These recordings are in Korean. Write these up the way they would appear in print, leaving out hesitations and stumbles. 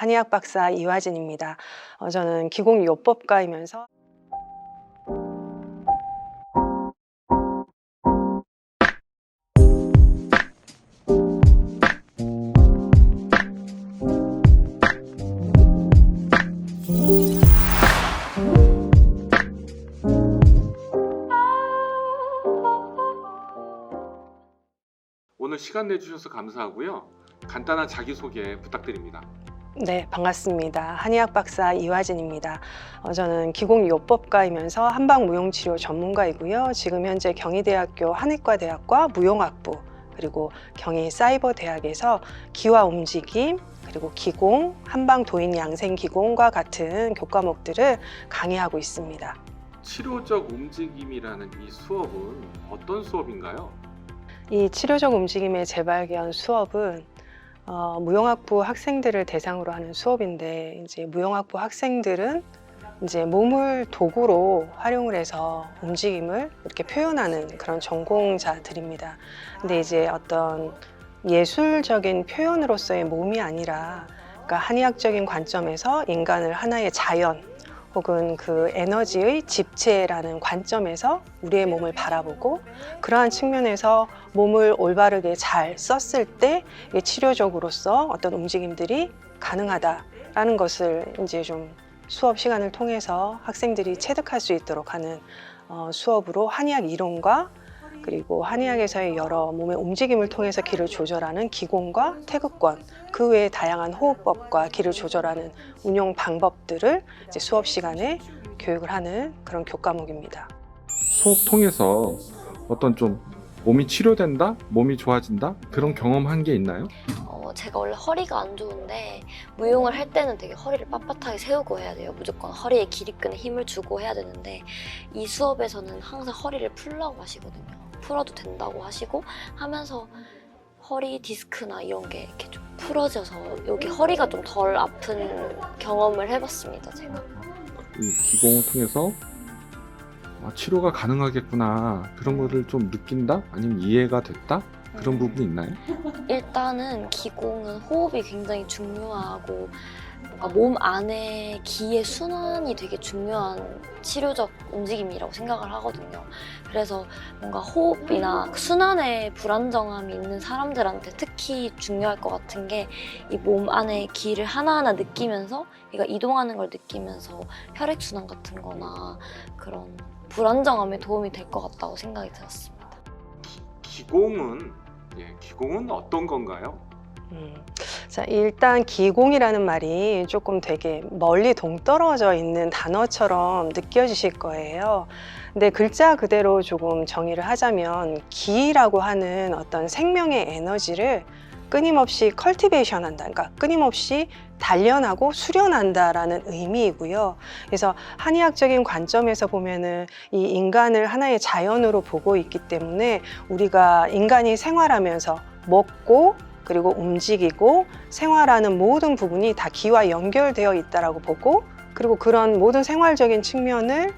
한의학 박사 이화진입니다. 저는 기공요법가이면서 오늘 시간 내주셔서 감사하고요. 간단한 자기소개 부탁드립니다. 네, 반갑습니다. 한의학 박사 이화진입니다. 저는 기공요법가이면서 한방무용치료 전문가이고요. 지금 현재 경희대학교 한의과대학과 무용학부 그리고 경희사이버대학에서 기와 움직임 그리고 기공, 한방도인 양생기공과 같은 교과목들을 강의하고 있습니다. 치료적 움직임이라는 이 수업은 어떤 수업인가요? 이 치료적 움직임의 재발견 수업은 무용학부 학생들을 대상으로 하는 수업인데, 이제 무용학부 학생들은 이제 몸을 도구로 활용을 해서 움직임을 이렇게 표현하는 그런 전공자들입니다. 근데 이제 어떤 예술적인 표현으로서의 몸이 아니라, 그러니까 한의학적인 관점에서 인간을 하나의 자연 혹은 그 에너지의 집체라는 관점에서 우리의 몸을 바라보고, 그러한 측면에서 몸을 올바르게 잘 썼을 때 치료적으로서 어떤 움직임들이 가능하다라는 것을 이제 좀 수업 시간을 통해서 학생들이 체득할 수 있도록 하는 수업으로, 한의학 이론과 그리고 한의학에서의 여러 몸의 움직임을 통해서 기를 조절하는 기공과 태극권, 그 외에 다양한 호흡법과 기를 조절하는 운용 방법들을 이제 수업 시간에 교육을 하는 그런 교과목입니다. 수업 통해서 어떤 좀 몸이 치료된다? 몸이 좋아진다? 그런 경험한 게 있나요? 제가 원래 허리가 안 좋은데 무용을 할 때는 되게 허리를 빳빳하게 세우고 해야 돼요. 무조건 허리에 기립근에 힘을 주고 해야 되는데, 이 수업에서는 항상 허리를 풀라고 하시거든요. 풀어도 된다고 하시고 하면서 허리 디스크나 이런 게 이렇게 좀 풀어져서 여기 허리가 좀 덜 아픈 경험을 해봤습니다, 제가. 이 기공을 통해서 치료가 가능하겠구나, 그런 거를 좀 느낀다? 아니면 이해가 됐다? 그런 부분이 있나요? 일단은 기공은 호흡이 굉장히 중요하고 뭔가 몸 안에 기의 순환이 되게 중요한 치료적 움직임이라고 생각을 하거든요. 그래서 뭔가 호흡이나 순환에 불안정함이 있는 사람들한테 특히 중요할 것 같은 게, 이 몸 안에 기를 하나하나 느끼면서 얘가 이동하는 걸 느끼면서 혈액순환 같은 거나 그런 불안정함에 도움이 될 것 같다고 생각이 들었습니다. 기공은 어떤 건가요? 자, 일단 기공이라는 말이 조금 되게 멀리 동떨어져 있는 단어처럼 느껴지실 거예요. 근데 글자 그대로 조금 정의를 하자면, 기라고 하는 어떤 생명의 에너지를 끊임없이 컬티베이션 한다, 그러니까 끊임없이 단련하고 수련한다라는 의미이고요. 그래서 한의학적인 관점에서 보면은 이 인간을 하나의 자연으로 보고 있기 때문에, 우리가 인간이 생활하면서 먹고 그리고 움직이고 생활하는 모든 부분이 다 기와 연결되어 있다라고 보고, 그리고 그런 모든 생활적인 측면을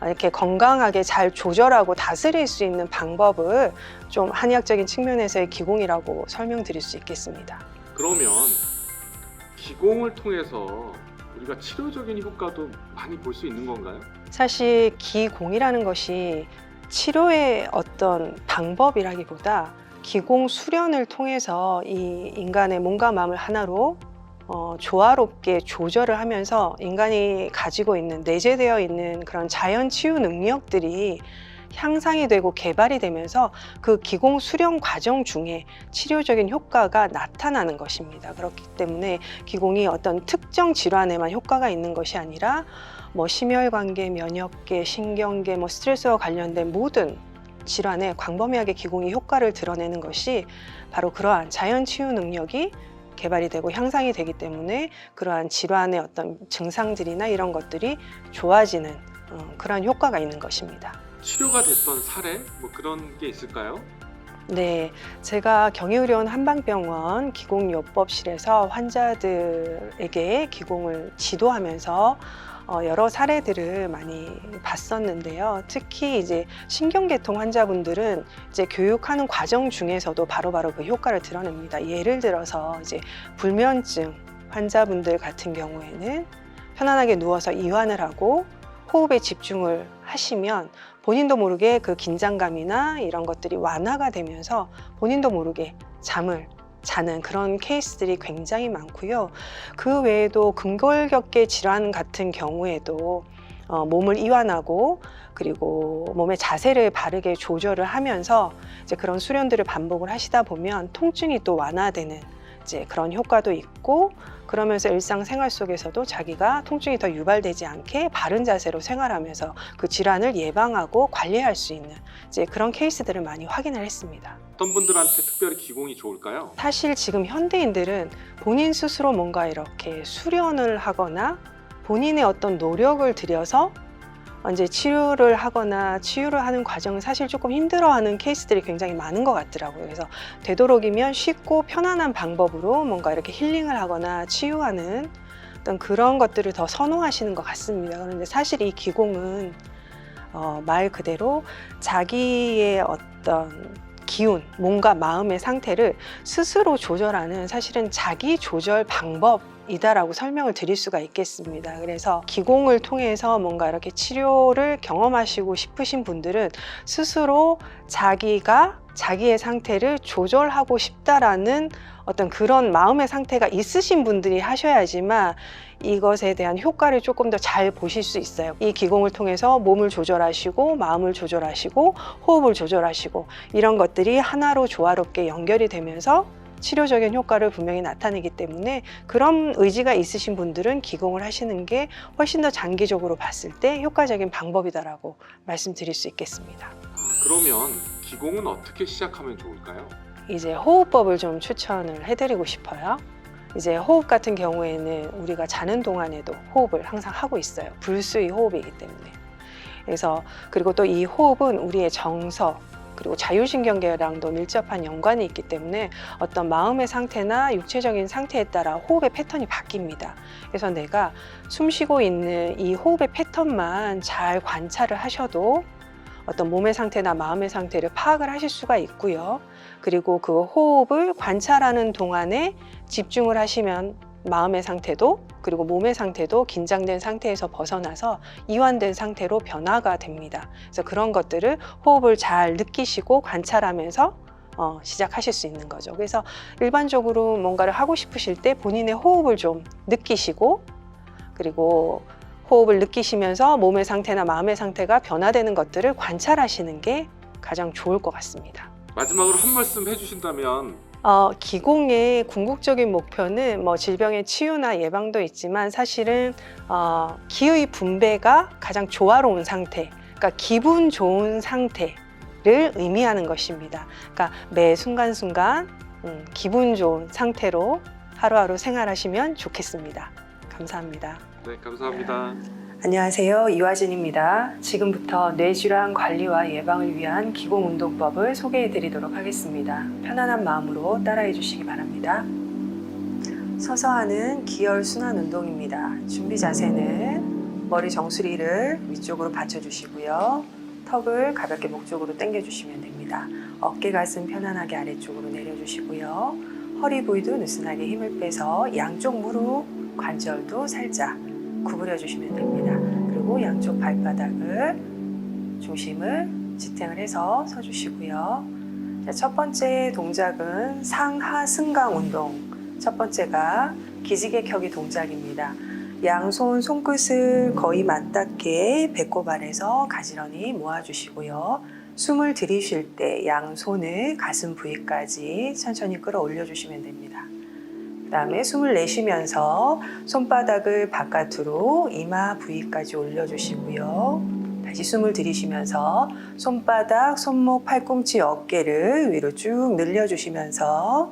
이렇게 건강하게 잘 조절하고 다스릴 수 있는 방법을 좀 한의학적인 측면에서의 기공이라고 설명드릴 수 있겠습니다. 그러면 기공을 통해서 우리가 치료적인 효과도 많이 볼 수 있는 건가요? 사실 기공이라는 것이 치료의 어떤 방법이라기보다, 기공 수련을 통해서 이 인간의 몸과 마음을 하나로 조화롭게 조절을 하면서 인간이 가지고 있는, 내재되어 있는 그런 자연 치유 능력들이 향상이 되고 개발이 되면서 그 기공 수련 과정 중에 치료적인 효과가 나타나는 것입니다. 그렇기 때문에 기공이 어떤 특정 질환에만 효과가 있는 것이 아니라 심혈관계, 면역계, 신경계, 스트레스와 관련된 모든 질환에 광범위하게 기공이 효과를 드러내는 것이 바로 그러한 자연 치유 능력이 개발이 되고 향상이 되기 때문에, 그러한 질환의 어떤 증상들이나 이런 것들이 좋아지는 그러한 효과가 있는 것입니다. 치료가 됐던 사례 그런 게 있을까요? 네, 제가 경희의료원 한방병원 기공요법실에서 환자들에게 기공을 지도하면서 여러 사례들을 많이 봤었는데요. 특히 이제 신경계통 환자분들은 이제 교육하는 과정 중에서도 바로바로 그 효과를 드러냅니다. 예를 들어서 이제 불면증 환자분들 같은 경우에는 편안하게 누워서 이완을 하고 호흡에 집중을 하시면 본인도 모르게 그 긴장감이나 이런 것들이 완화가 되면서 본인도 모르게 잠을 자는 그런 케이스들이 굉장히 많고요. 그 외에도 근골격계 질환 같은 경우에도 몸을 이완하고 그리고 몸의 자세를 바르게 조절을 하면서 이제 그런 수련들을 반복을 하시다 보면 통증이 또 완화되는 이제 그런 효과도 있고, 그러면서 일상생활 속에서도 자기가 통증이 더 유발되지 않게 바른 자세로 생활하면서 그 질환을 예방하고 관리할 수 있는 이제 그런 케이스들을 많이 확인을 했습니다. 어떤 분들한테 특별히 기공이 좋을까요? 사실 지금 현대인들은 본인 스스로 뭔가 이렇게 수련을 하거나 본인의 어떤 노력을 들여서 이제 치료를 하거나 치유를 하는 과정을 사실 조금 힘들어하는 케이스들이 굉장히 많은 것 같더라고요. 그래서 되도록이면 쉽고 편안한 방법으로 뭔가 이렇게 힐링을 하거나 치유하는 어떤 그런 것들을 더 선호하시는 것 같습니다. 그런데 사실 이 기공은 말 그대로 자기의 어떤 기운, 몸과 마음의 상태를 스스로 조절하는 사실은 자기 조절 방법이다라고 설명을 드릴 수가 있겠습니다. 그래서 기공을 통해서 뭔가 이렇게 치료를 경험하시고 싶으신 분들은 스스로 자기가 자기의 상태를 조절하고 싶다라는 어떤 그런 마음의 상태가 있으신 분들이 하셔야지만 이것에 대한 효과를 조금 더 잘 보실 수 있어요. 이 기공을 통해서 몸을 조절하시고 마음을 조절하시고 호흡을 조절하시고 이런 것들이 하나로 조화롭게 연결이 되면서 치료적인 효과를 분명히 나타내기 때문에 그런 의지가 있으신 분들은 기공을 하시는 게 훨씬 더 장기적으로 봤을 때 효과적인 방법이다라고 말씀드릴 수 있겠습니다. 그러면 기공은 어떻게 시작하면 좋을까요? 이제 호흡법을 좀 추천을 해드리고 싶어요. 이제 호흡 같은 경우에는 우리가 자는 동안에도 호흡을 항상 하고 있어요. 불수의 호흡이기 때문에. 그래서 그리고 또 이 호흡은 우리의 정서 그리고 자율신경계랑도 밀접한 연관이 있기 때문에 어떤 마음의 상태나 육체적인 상태에 따라 호흡의 패턴이 바뀝니다. 그래서 내가 숨 쉬고 있는 이 호흡의 패턴만 잘 관찰을 하셔도 어떤 몸의 상태나 마음의 상태를 파악을 하실 수가 있고요. 그리고 그 호흡을 관찰하는 동안에 집중을 하시면 마음의 상태도 그리고 몸의 상태도 긴장된 상태에서 벗어나서 이완된 상태로 변화가 됩니다. 그래서 그런 것들을 호흡을 잘 느끼시고 관찰하면서 시작하실 수 있는 거죠. 그래서 일반적으로 뭔가를 하고 싶으실 때 본인의 호흡을 좀 느끼시고 그리고 호흡을 느끼시면서 몸의 상태나 마음의 상태가 변화되는 것들을 관찰하시는 게 가장 좋을 것 같습니다. 마지막으로 한 말씀 해주신다면. 기공의 궁극적인 목표는 뭐 질병의 치유나 예방도 있지만 사실은 기의 분배가 가장 조화로운 상태, 그러니까 기분 좋은 상태를 의미하는 것입니다. 그러니까 매 순간순간 기분 좋은 상태로 하루하루 생활하시면 좋겠습니다. 감사합니다. 네, 감사합니다. 안녕하세요. 이화진입니다. 지금부터 뇌질환 관리와 예방을 위한 기공운동법을 소개해 드리도록 하겠습니다. 편안한 마음으로 따라해 주시기 바랍니다. 서서 하는 기혈순환 운동입니다. 준비 자세는 머리 정수리를 위쪽으로 받쳐주시고요. 턱을 가볍게 목 쪽으로 당겨주시면 됩니다. 어깨 가슴 편안하게 아래쪽으로 내려주시고요. 허리 부위도 느슨하게 힘을 빼서 양쪽 무릎 관절도 살짝 구부려 주시면 됩니다. 그리고 양쪽 발바닥을 중심을 지탱을 해서 서주시고요. 첫 번째 동작은 상하승강 운동. 첫 번째가 기지개 켜기 동작입니다. 양손 손끝을 거의 맞닿게 배꼽 아래서 가지런히 모아주시고요. 숨을 들이쉴 때 양손을 가슴 부위까지 천천히 끌어올려 주시면 됩니다. 그 다음에 숨을 내쉬면서 손바닥을 바깥으로 이마 부위까지 올려주시고요. 다시 숨을 들이쉬면서 손바닥, 손목, 팔꿈치, 어깨를 위로 쭉 늘려주시면서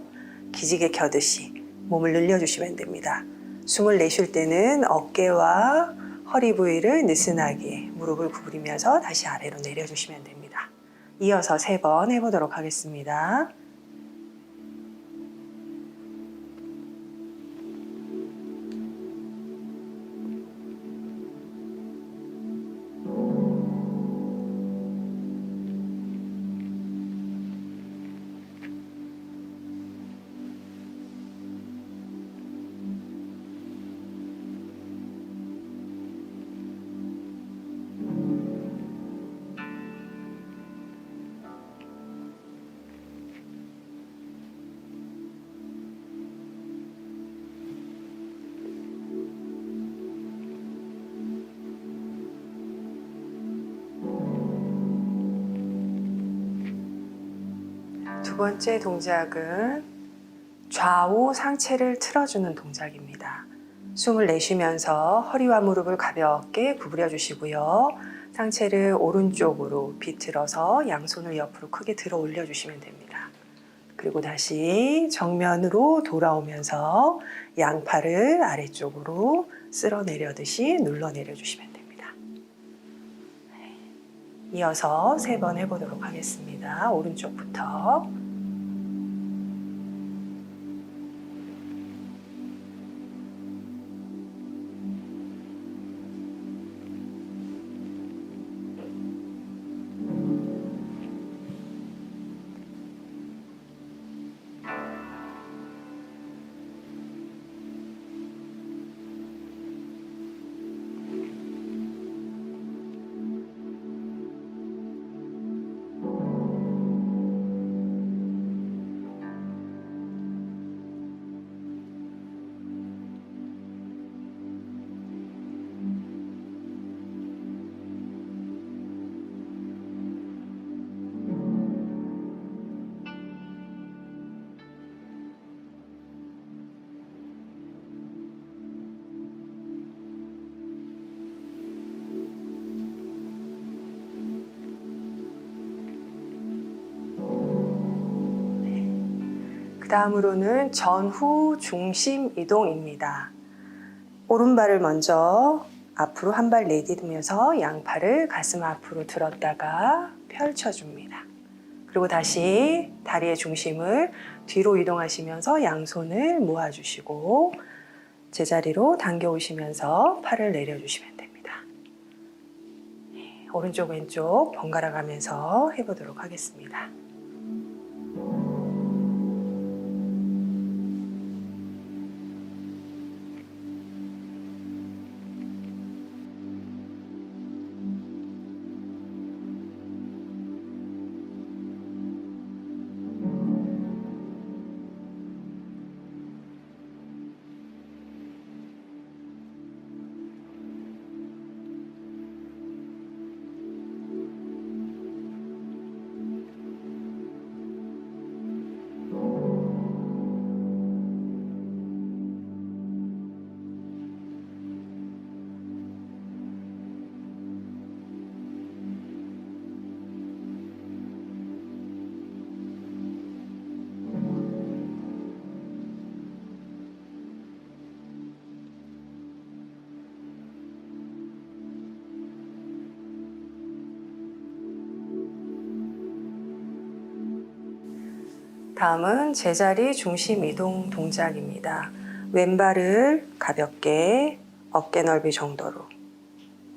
기지개 켜듯이 몸을 늘려주시면 됩니다. 숨을 내쉴 때는 어깨와 허리 부위를 느슨하게 무릎을 구부리면서 다시 아래로 내려주시면 됩니다. 이어서 3번 해보도록 하겠습니다. 번째 동작은 좌우 상체를 틀어주는 동작입니다. 숨을 내쉬면서 허리와 무릎을 가볍게 구부려 주시고요. 상체를 오른쪽으로 비틀어서 양손을 옆으로 크게 들어 올려 주시면 됩니다. 그리고 다시 정면으로 돌아오면서 양팔을 아래쪽으로 쓸어내려듯이 눌러내려 주시면 됩니다. 이어서 3번 해보도록 하겠습니다. 오른쪽부터. 다음으로는 전후 중심 이동입니다. 오른발을 먼저 앞으로 한 발 내딛으면서 양팔을 가슴 앞으로 들었다가 펼쳐줍니다. 그리고 다시 다리의 중심을 뒤로 이동하시면서 양손을 모아주시고 제자리로 당겨오시면서 팔을 내려주시면 됩니다. 오른쪽 왼쪽 번갈아 가면서 해보도록 하겠습니다. 다음은 제자리 중심 이동 동작입니다. 왼발을 가볍게 어깨 넓이 정도로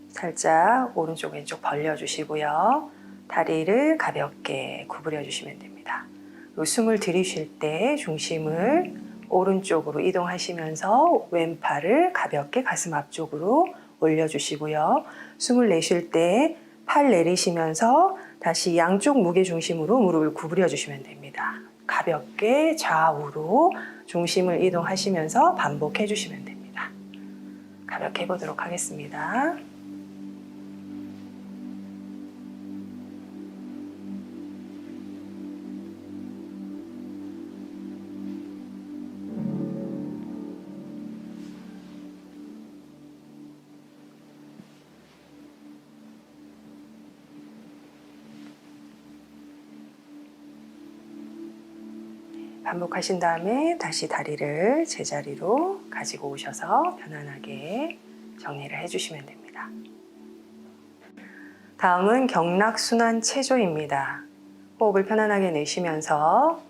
살짝 오른쪽 왼쪽 벌려주시고요. 다리를 가볍게 구부려 주시면 됩니다. 그리고 숨을 들이쉴 때 중심을 오른쪽으로 이동하시면서 왼팔을 가볍게 가슴 앞쪽으로 올려주시고요. 숨을 내쉴 때 팔 내리시면서 다시 양쪽 무게 중심으로 무릎을 구부려 주시면 됩니다. 가볍게 좌우로 중심을 이동하시면서 반복해 주시면 됩니다. 가볍게 해보도록 하겠습니다. 반복하신 다음에 다시 다리를 제자리로 가지고 오셔서 편안하게 정리를 해주시면 됩니다. 다음은 경락순환 체조입니다. 호흡을 편안하게 내쉬면서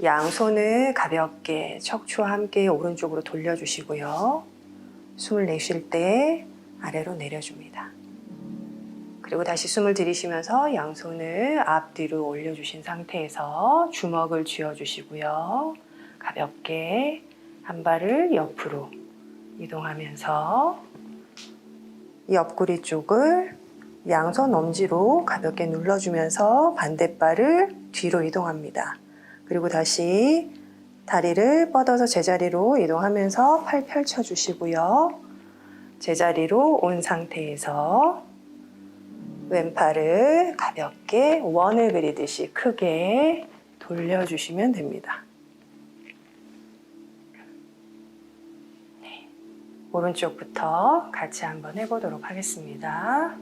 양손을 가볍게 척추와 함께 오른쪽으로 돌려주시고요. 숨을 내쉴 때 아래로 내려줍니다. 그리고 다시 숨을 들이쉬면서 양손을 앞뒤로 올려주신 상태에서 주먹을 쥐어주시고요. 가볍게 한 발을 옆으로 이동하면서 옆구리 쪽을 양손 엄지로 가볍게 눌러주면서 반대발을 뒤로 이동합니다. 그리고 다시 다리를 뻗어서 제자리로 이동하면서 팔 펼쳐주시고요. 제자리로 온 상태에서 왼팔을 가볍게 원을 그리듯이 크게 돌려주시면 됩니다. 네. 오른쪽부터 같이 한번 해보도록 하겠습니다.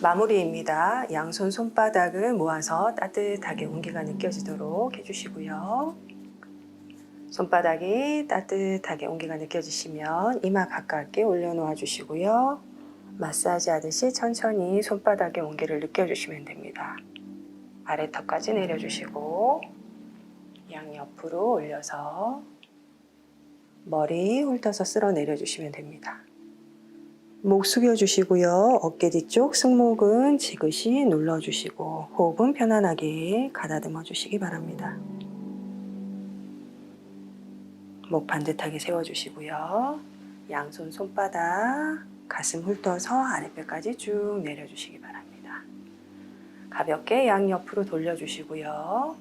마무리입니다. 양손 손바닥을 모아서 따뜻하게 온기가 느껴지도록 해주시고요. 손바닥이 따뜻하게 온기가 느껴지시면 이마 가깝게 올려놓아 주시고요. 마사지 하듯이 천천히 손바닥에 온기를 느껴주시면 됩니다. 아래턱까지 내려주시고 양옆으로 올려서 머리 훑어서 쓸어 내려주시면 됩니다. 목 숙여주시고요. 어깨 뒤쪽 승모근 지그시 눌러주시고 호흡은 편안하게 가다듬어 주시기 바랍니다. 목 반듯하게 세워주시고요. 양손 손바닥 가슴 훑어서 아랫배까지 쭉 내려주시기 바랍니다. 가볍게 양옆으로 돌려주시고요.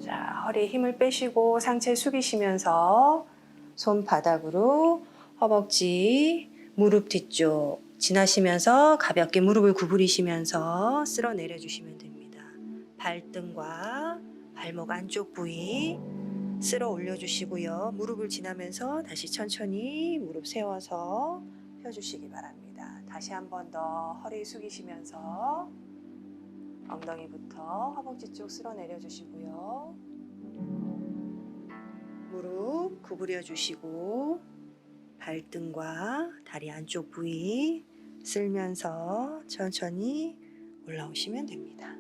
자, 허리 힘을 빼시고 상체 숙이시면서 손바닥으로 허벅지 무릎 뒤쪽 지나시면서 가볍게 무릎을 구부리시면서 쓸어 내려주시면 됩니다. 발등과 발목 안쪽 부위 쓸어 올려주시고요. 무릎을 지나면서 다시 천천히 무릎 세워서 펴주시기 바랍니다. 다시 한 번 더 허리 숙이시면서 엉덩이부터 허벅지 쪽 쓸어 내려주시고요. 무릎 구부려 주시고 발등과 다리 안쪽 부위 쓸면서 천천히 올라오시면 됩니다.